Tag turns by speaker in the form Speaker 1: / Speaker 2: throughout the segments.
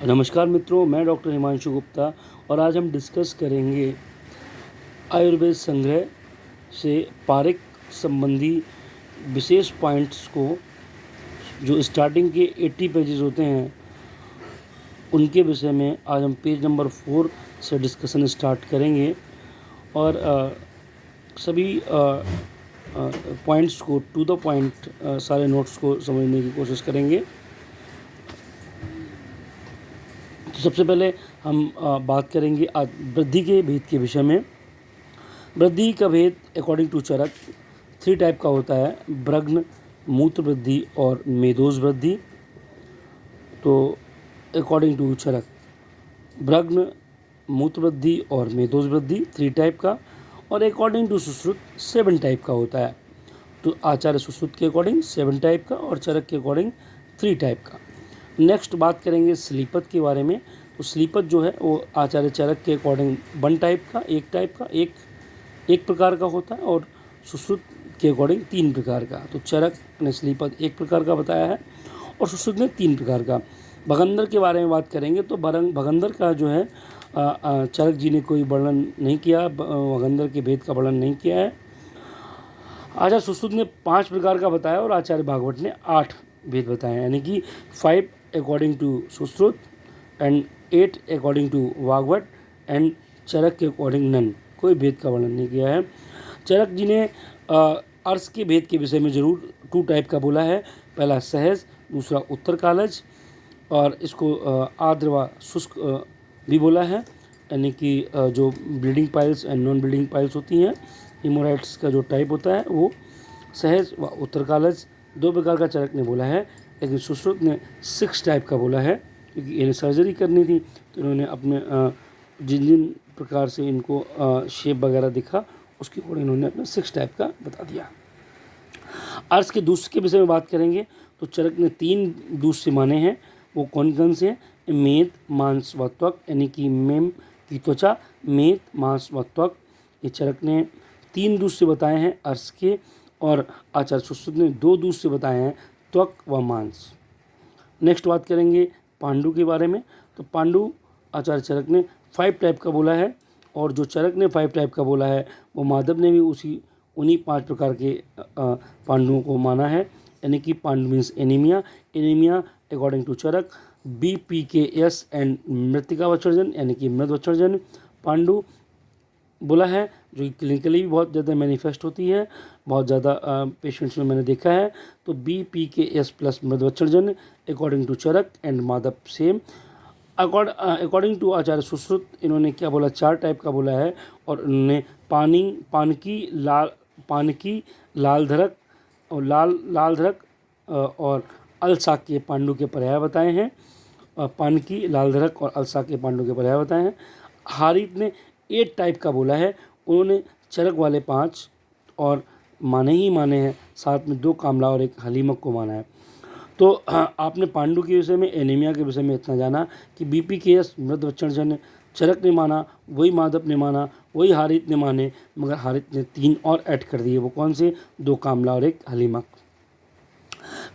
Speaker 1: नमस्कार मित्रों, मैं डॉक्टर हिमांशु गुप्ता और आज हम डिस्कस करेंगे आयुर्वेद संग्रह से पारिक संबंधी विशेष पॉइंट्स को। जो स्टार्टिंग के 80 पेजेस होते हैं उनके विषय में आज हम पेज नंबर 4 से डिस्कशन स्टार्ट करेंगे और सभी पॉइंट्स को टू द पॉइंट सारे नोट्स को समझने की कोशिश करेंगे। तो सबसे पहले हम बात करेंगे आज वृद्धि के भेद के विषय में। वृद्धि का भेद अकॉर्डिंग टू चरक 3 टाइप का होता है: ब्रग्न, मूत्र वृद्धि और मेदोज वृद्धि। तो अकॉर्डिंग टू चरक ब्रग्न, मूत्र वृद्धि और मेदोज वृद्धि 3 टाइप का, और अकॉर्डिंग टू सुश्रुत 7 टाइप का होता है। तो आचार्य सुश्रुत के अकॉर्डिंग 7 टाइप का और चरक के अकॉर्डिंग 3 टाइप का। नेक्स्ट बात करेंगे स्लीपत के बारे में। तो स्लीपत जो है वो आचार्य चरक के अकॉर्डिंग 1 टाइप का, एक प्रकार का होता है, और सुश्रुत के अकॉर्डिंग 3 प्रकार का। तो चरक ने स्लीपत 1 प्रकार का बताया है और सुश्रुत ने 3 प्रकार का। भगंदर के बारे में बात करेंगे तो भगंदर का जो है चरक जी ने कोई वर्णन नहीं किया, भगंदर के भेद का वर्णन नहीं किया है। आचार्य सुश्रुत ने 5 प्रकार का बताया और आचार्य भागवत ने 8 भेद बताए हैं, यानी कि 5 according to Sushruta and 8 according to Bhagavata and Charaka के अकॉर्डिंग नन, कोई भेद का वर्णन नहीं किया है। चरक जी ने अर्श के भेद के विषय में ज़रूर 2 टाइप का बोला है। पहला सहज, दूसरा उत्तर कालज, और इसको आर्द्र व शुष्क भी बोला है, यानी कि जो bleeding piles and non bleeding piles होती हैं, हिमोराइड्स का जो टाइप होता है वो सहज व उत्तर कालज 2 प्रकार का चरक ने बोला है। लेकिन सुश्रुत ने 6 टाइप का बोला है, क्योंकि इन्हें सर्जरी करनी थी तो इन्होंने अपने जिन जिन प्रकार से इनको शेप वगैरह दिखा उसके अकॉर्डिंग इन्होंने अपना 6 टाइप का बता दिया। अर्श के दूष के विषय में बात करेंगे तो चरक ने 3 दूष से माने हैं। वो कौन कौन से हैं? मेद, मांस व त्वक, यानी कि मेम की त्वचा, मेद, मांस व त्वक, ये चरक ने 3 दूष से बताए हैं अर्श के, और आचार्य सुश्रुत ने 2 दूष से बताए हैं, त्वक व मांस। नेक्स्ट बात करेंगे पांडु के बारे में। तो पांडु आचार्य चरक ने 5 टाइप का बोला है, और जो चरक ने 5 टाइप का बोला है वो माधव ने भी उन्हीं 5 प्रकार के पांडुओं को माना है, यानी कि पांडु means anaemia according to Charak, BPKS and मृतिका विसर्जन, यानी कि मृद विसर्जन पांडु बोला है, जो कि क्लिनिकली भी बहुत ज़्यादा मैनिफेस्ट होती है, बहुत ज़्यादा पेशेंट्स में मैंने देखा है। तो BPKS प्लस मृद विसर्जन according to Charaka and Madhava same. According to Acharya Sushruta इन्होंने क्या बोला? 4 टाइप का बोला है, और उन्होंने पानकी, लालधरक और लालधरक और अलसाक्य पांडु के पर्याय बताए हैं। पानकी, लालधरक और अलसाक्य पांडु के पर्याय बताए हैं। हारित ने 8 टाइप का बोला है, उन्होंने चरक वाले 5 और माने ही माने हैं, साथ में 2 कामला और 1 हलीमक को माना है। तो आपने पांडु के विषय में, एनीमिया के विषय में इतना जाना कि BPKS मृद विसर्जन चरक ने माना, वही माधव ने माना, वही हारित ने माने, मगर हारित ने 3 और ऐड कर दिए। वो कौन से? 2 कामला और 1 हलीमक।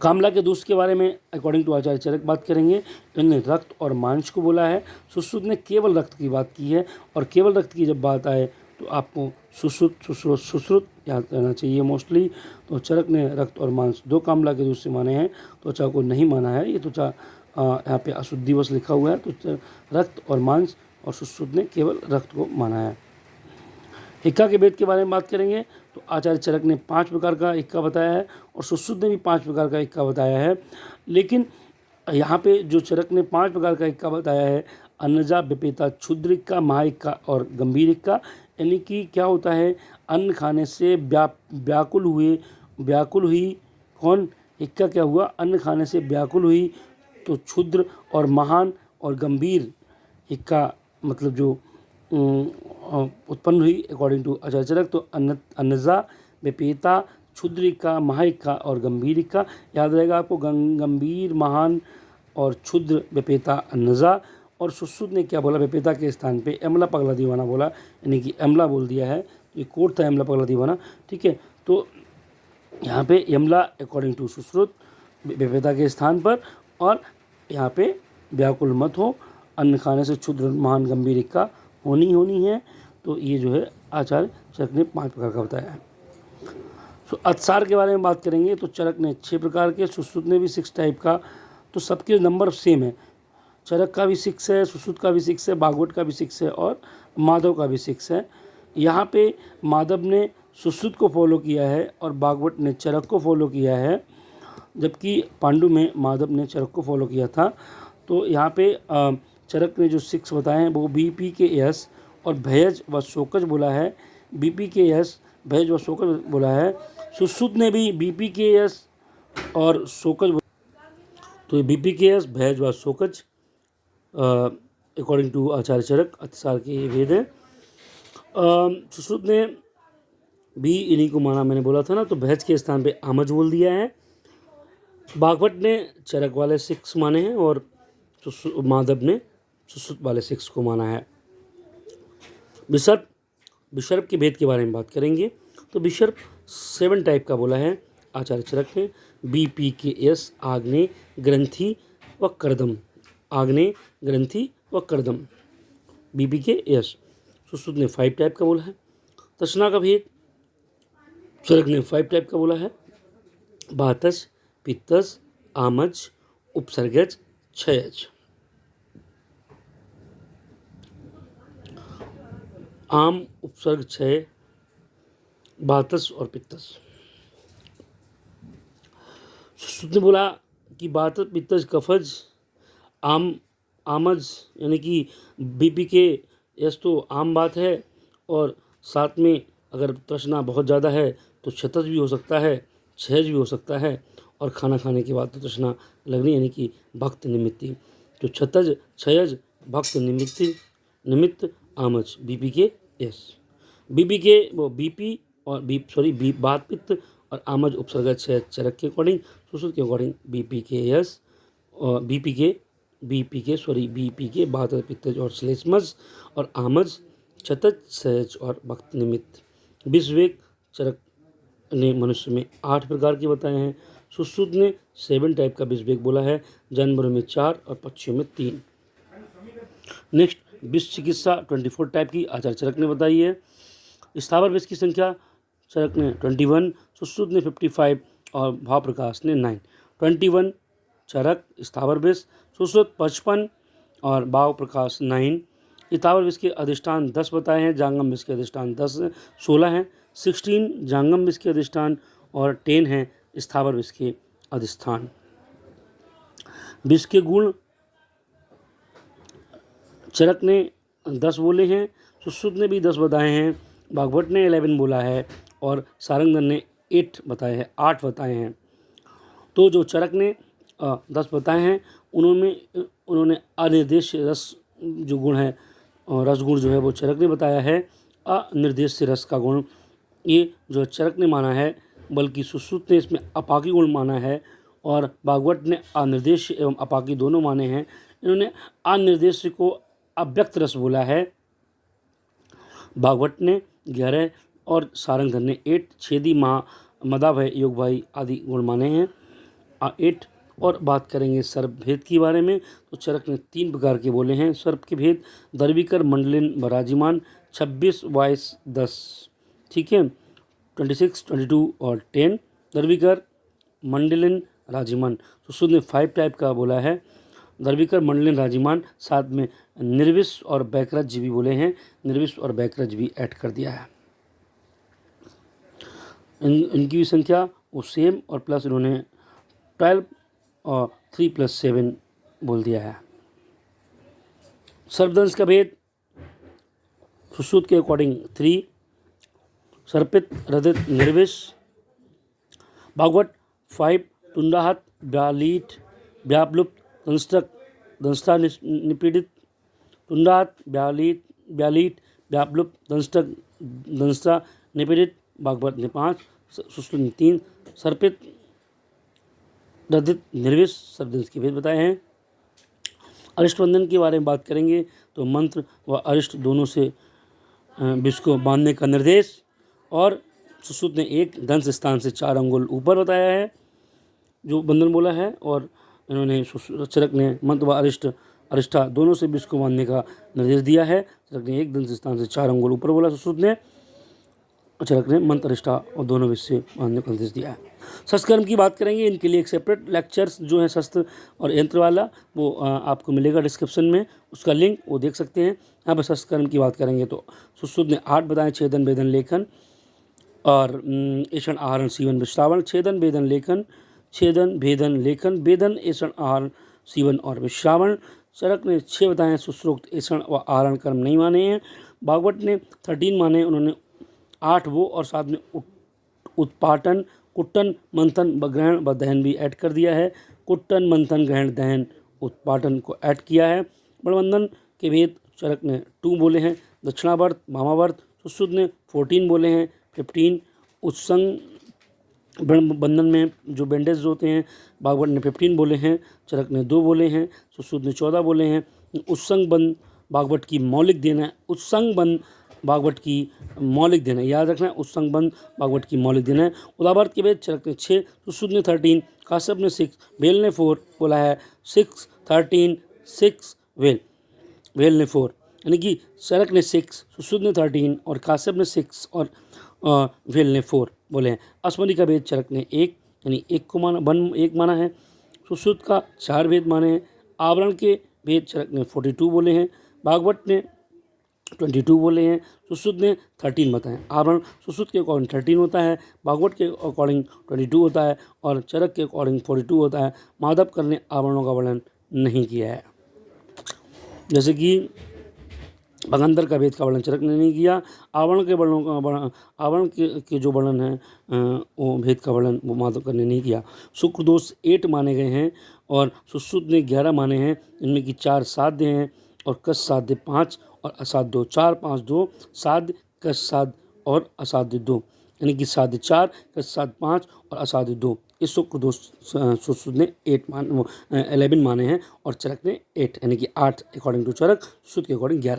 Speaker 1: कामला के दोष के बारे में अकॉर्डिंग टू आचार्य चरक बात करेंगे। इन्होंने रक्त और मांस को बोला है। सुश्रुत ने केवल रक्त की बात की है, और केवल रक्त की जब बात आए तो आपको सुश्रुत याद रहना चाहिए मोस्टली। तो चरक ने रक्त और मांस 2 कामला के दोष से माने हैं, त्वचा को नहीं माना है। ये त्वचा यहाँ पे अशुद्धिवश लिखा हुआ है, तो रक्त और मांस, और सुश्रुत ने केवल रक्त को माना है। हिक्का के भेद के बारे में बात करेंगे तो आचार्य चरक ने 5 प्रकार का हिक्का बताया है, और सुश्रुत ने भी 5 प्रकार का हिक्का बताया है। लेकिन यहाँ पे जो चरक ने 5 प्रकार का हिक्का बताया है, अन्नजा, विपेता, क्षुद्र हिक्का, महाहिक्का और गंभीर हिक्का, यानी कि क्या होता है? अन्न खाने से व्याकुल हुई कौन? हिक्का क्या हुआ? अन्न खाने से व्याकुल हुई, तो क्षुद्र और महान और गंभीर हिक्का मतलब जो उत्पन्न हुई अकॉर्डिंग टू आचार्य चरक। तो अन्नजा, विपेता, क्षुद्र हिक्का, महाहिक्का और गंभीर हिक्का याद रहेगा आपको। गंभीर, महान और क्षुद्र, विपेता, अन्नजा। और सुश्रुत ने क्या बोला? विपेता के स्थान पे अम्ला पगला दीवाना बोला, यानी कि अम्ला बोल दिया है। ये कोट था अम्ला पगला दीवाना, ठीक है। तो यहाँ पे यमला अकॉर्डिंग टू सुश्रुत विपेता के स्थान पर, और यहाँ पे व्याकुल मत हो, अन्न खाने से क्षुद्र महान गंभीर इक्का होनी है। तो ये जो है आचार्य चरक ने 5 प्रकार का बताया है। तो अतसार के बारे में बात करेंगे तो चरक ने 6 प्रकार के, सुश्रुत ने भी 6 टाइप का। तो सबके नंबर सेम है, चरक का भी 6 है, सुश्रुत का भी 6 है, भागवत का भी 6 है और माधव का भी 6 है। यहाँ पे माधव ने सुश्रुत को फॉलो किया है और भागवत ने चरक को फॉलो किया है, जबकि पांडु में माधव ने चरक को फॉलो किया था। तो यहाँ पे चरक ने जो 6 बताए हैं वो बीपी के यश और भयज व शोकज बोला है। बीपी के यश, भयज व शोकज बोला है। सुश्रुत ने भी बीपी के यश और शोकज बोला। तो ये बीपी के यश, भयज व शोकज अकॉर्डिंग टू आचार्य चरक अतिसार के ये वेद है। सुश्रुत ने भी इन्हीं को माना, मैंने बोला था ना। तो भयज के स्थान पे आमज बोल दिया है। भागवत ने चरक वाले 6 माने हैं और माधव ने सुश्रुत वाले 6 को माना है। विसर्प के भेद के बारे में बात करेंगे। तो विसर्प 7 टाइप का बोला है आचार्य चरक ने। बीपी के एस, आग्नेय, ग्रंथि व कर्दम। आग्नेय, ग्रंथि व कर्दम, बीपी के एस। सुश्रुत ने 5 टाइप का बोला है। तृष्णा का भेद चरक ने 5 टाइप का बोला है। बातस, पित्तस, आमज, उपसर्गज, क्षयज। आम, उपसर्ग, क्षय, बातस और पित्तस। सुश्रुत ने बोला कि बातस, पित्तस, कफज, आमज यानी कि बीपी के यश तो आम बात है, और साथ में अगर तृष्णा बहुत ज़्यादा है तो क्षतज भी हो सकता है, क्षयज भी हो सकता है, और खाना खाने के बाद तो तृष्णा लगनी यानी कि भक्त निमित्ति। तो क्षतज, क्षयज, भक्त निमित्त आमज, बीपी के यश। बीपी के वो बीपी और बात, पित्त और आमज उपसर्ग क्षय चरक के अकॉर्डिंग। सुश्रुत के अकॉर्डिंग बीपी के यश और बीपी के बात, पित्तज और श्लेष्मज, और आमज, क्षतज, सहज और भक्त निमित्त। विश्वेक चरक ने मनुष्य में 8 प्रकार के बताए हैं। सुश्रुत ने 7 टाइप का विश्वेक बोला है, जानवरों में 4 और पक्षियों में 3। नेक्स्ट, विष चिकित्सा 24 टाइप की आचार्य चरक ने बताई है। स्थावर विष की संख्या चरक ने 21, सुश्रुत ने 55 और भाव प्रकाश ने 9। 21 चरक स्थावर विष, सुश्रुत 55 और भाव प्रकाश 9। स्थावर विष के अधिष्ठान 10 बताए हैं, जांगम विष के अधिष्ठान 16 हैं। 16 जांगम विष के अधिष्ठान और 10 हैं स्थावर विष के अधिष्ठान। विष के गुण चरक ने 10 बोले हैं, सुश्रुत ने भी 10 बताए हैं, भागवत ने 11 बोला है और सारंगधर ने 8 बताए हैं। तो जो चरक ने 10 बताए हैं उन्होंने अनिर्देश रस जो गुण है, रसगुण जो है वो चरक ने बताया है। अनिर्देश रस का गुण ये जो चरक ने माना है, बल्कि सुश्रुत ने इसमें अपाकी गुण माना है और भागवत ने अनिर्देश एवं अपाकी दोनों माने हैं। इन्होंने अनिर्देश को अव्यक्त रस बोला है, भागवत ने 11 और सारंगधर ने 8। छेदी, मदाभय, योगभाई आदि गुण माने हैं 8। और बात करेंगे सर्प भेद के बारे में। तो चरक ने 3 प्रकार के बोले हैं सर्प के भेद। दर्विकर, मंडलिन, वराजिमान। 26, 22, 10, ठीक है। 26, 22 और 10 दर्विकर, मंडलिन, राजिमान। सुश्रुत ने 5 टाइप का बोला है, दर्विकर, मंडलिन, राजिमान। साथ में निर्विष और बैकरज भी बोले हैं, निर्विष और बैकरज भी ऐड कर दिया है। इनकी भी संख्या वो सेम और प्लस इन्होंने 12 और 3 + 7 बोल दिया है। सर्पदंश का भेद सुश्रुत के अकॉर्डिंग 3, सर्पित, रदित, निर्विष। भागवत 5, टुंडाहत, व्यालीट, व्याप्लुप्त, दंष्टा निपीड़ित। टुंडाहत, व्यालीट, व्याप्लुप्त, दंष्टा निपीड़ित। भागवत ने 5, सुश्रुत ने 3। सर्पित, रदित, निर्विष सर्पदंश के भेद बताए हैं। अरिष्ट बंधन के बारे में बात करेंगे तो मंत्र व अरिष्ट दोनों से विष को बांधने का निर्देश, और सुश्रुत ने 1 दंश स्थान से 4 अंगुल ऊपर बताया है जो बंधन बोला है, और इन्होंने चरक ने मंत्र व अरिष्ठा दोनों से विष को बांधने का निर्देश दिया है। चरक ने एक दंत स्थान से 4 अंगुल ऊपर बोला सुश्रुत ने। चरक ने मंत्र अरिष्ठा और दोनों विष से बांधने का निर्देश दिया है। शस्त्रकर्म की बात करेंगे, इनके लिए एक सेपरेट लेक्चर्स जो है शस्त्र और यंत्र वाला वो आपको मिलेगा डिस्क्रिप्शन में, उसका लिंक वो देख सकते हैं। यहाँ पर शस्त्रकर्म की बात करेंगे तो सुश्रुत ने 8 बताए, छेदन भेदन लेखन और ऐषण आहरण सीवन विश्रावण। छेदन भेदन लेखन, छेदन भेदन लेखन, भेदन ऐषण आहरण सीवन और विश्रावण। चरक ने 6 बताए, सुश्रोक्त ऐषण व आहरण कर्म नहीं माने हैं। भागवत ने 13 माने, उन्होंने 8 वो और साथ में उत्पाटन, कुट्टन, मंथन व ग्रहण व दहन भी ऐड कर दिया है। कुट्टन, मंथन, ग्रहण, दहन, उत्पाटन को ऐड किया है। बड़बंधन के भेद चरक ने 2 बोले हैं। दक्षिणावर्त, वामावर्त सुश्रुत ने 14 बोले हैं। 15 उत्संग बंधन में जो बैंडेज होते हैं, भागवत ने 15 बोले हैं, चरक ने 2 बोले हैं, सुश्रुत ने 14 बोले हैं। उत्संग बंध भागवत की मौलिक देन है। उत्संग बंध भागवत की मौलिक देन है, याद रखना है, उत्संग बंध भागवत की मौलिक देन है। उदावर्त के वेद चरक ने 6, सुश्रुत ने 13, काश्यप ने 6, वेल ने 4 बोला है। 6, 13, 6 वेल ने 4, यानी कि चरक ने 6, सुश्रुत ने 13 और काश्यप ने 6 और वेल ने 4 बोले हैं। अस्मरी का भेद चरक ने 1 यानी 1 को माना, 1 माना है। सुश्रुत का 4 भेद माने हैं। आवरण के भेद चरक ने 42 बोले हैं। भागवत ने 22 बोले हैं, सुश्रुत ने 13 बताएं। आवरण सुश्रुत के अकॉर्डिंग 13 होता है, भागवत के अकॉर्डिंग 22 होता है और चरक के अकॉर्डिंग 42 होता है। माधवकर ने आवरणों का वर्णन नहीं किया है, जैसे कि भगंदर का भेद का वर्णन चरक ने नहीं किया। आवरण के वर्णों का आवरण के जो वर्णन है वो भेद का वर्णन वो माधवकर ने नहीं किया। शुक्र दोष 8 माने गए हैं और सुश्रुत ने 11 माने हैं, इनमें कि 4 साध्य हैं और कस साध्य 5 और असाध्य 2। 4, 5, 2 साध्य, कस साध्य और असाध्य 2, यानी कि साध्य 4, कस साध्य 5 और असाध्य 2। इस शुक्र दोष सुश्रुत ने 11 माने हैं और चरक ने 8, यानी कि 8 अकॉर्डिंग टू चरक, सुश्रुत के अकॉर्डिंग 11।